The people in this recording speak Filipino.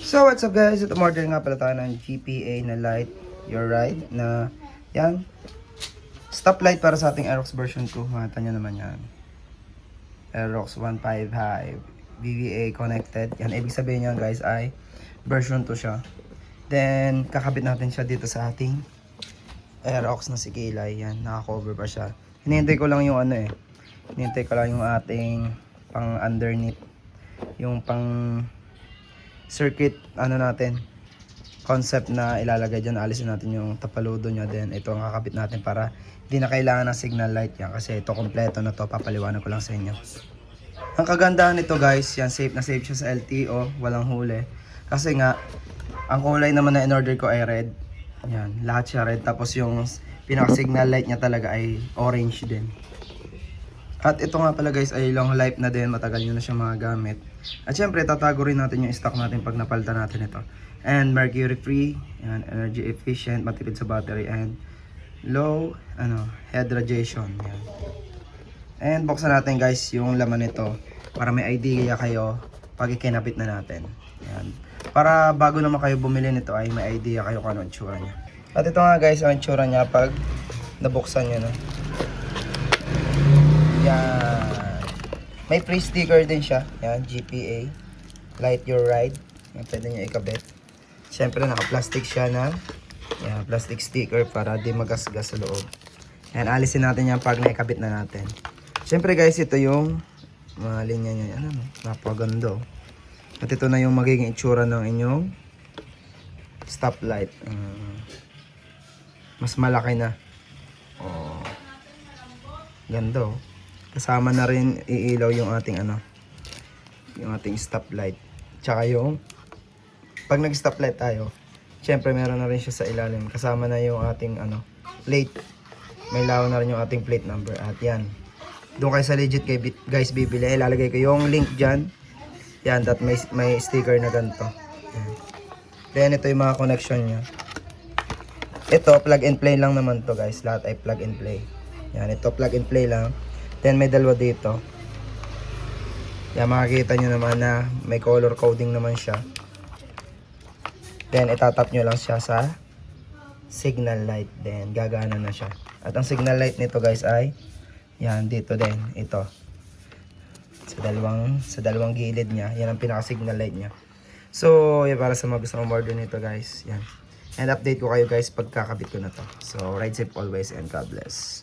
So what's up guys, ito order nga pala tayo ng GPA na light your ride na yan, stoplight para sa ating Aerox version 2. Makita nyo naman yan, Aerox 1.5 high VVA connected. Yan, ibig sabihin yan guys ay version 2 siya. Then kakabit natin siya dito sa ating Aerox na si Kilay. Yan, naka-cover pa siya. Hinihintay ko lang yung hinihintay ko lang yung ating pang underneath, yung pang circuit natin, concept na ilalagay dyan. Alisin natin yung tapaludo nya, then ito ang kakabit natin para hindi na kailangan ng signal light yan, kasi ito kompleto na to. Papaliwanag ko lang sa inyo. Ang kagandahan nito guys, yan, safe na safe siya sa LTO, walang huli, kasi nga ang kulay naman na in order ko ay red. Yan, lahat siya red, tapos yung pinaka signal light nya talaga ay orange din. At ito nga pala guys ay long life na din, matagal nyo na siya magagamit. At syempre tatago rin natin yung stock natin pag napalitan natin ito. And mercury free, yan, energy efficient, matipid sa battery, and low head radiation. Yan. And buksan natin guys yung laman nito para may idea kayo pag ikinapit na natin. Yan. Para bago naman kayo bumili nito ay may idea kayo kung ano ang itsura niya. At ito nga guys ang itsura niya pag nabuksan nyo na. Yan. May free sticker din siya. Yan, GPA Light Your Ride. Yan, pwede nyo ikabit. Siyempre naka-plastic siya na yan, plastic sticker para di magasgas sa loob. Yan, alisin natin yan pag naikabit na natin. Siyempre guys, ito yung mga linya niya. Napaganda. At ito na yung magiging itsura ng inyong stoplight. Mas malaki na. Oh. Ganda. Kasama na rin iilaw yung ating yung ating stoplight. Tsaka yung pag nag-stoplight tayo, syempre meron na rin siya sa ilalim. Kasama na yung ating plate. May ilaw na rin yung ating plate number. At yan. Doon kayo sa legit guys bibili. Ilalagay ko yung link dyan. Yan, that may sticker na ganito. Yan. Then ito yung mga connection niya. Ito plug and play lang naman to guys. Lahat ay plug and play. Yan, ito plug and play lang. Then may dalawa dito. Yan, makikita nyo naman na may color coding naman siya. Then itatap nyo lang siya sa signal light. Then gagana na siya. At ang signal light nito guys ay yan, dito din. Ito. Sa dalawang gilid niya. Yan ang pinaka signal light niya. So, yan, para sa mga gusto mong order nito guys. Yan. And update ko kayo guys pagkakabit ko na to. So, ride safe always and God bless.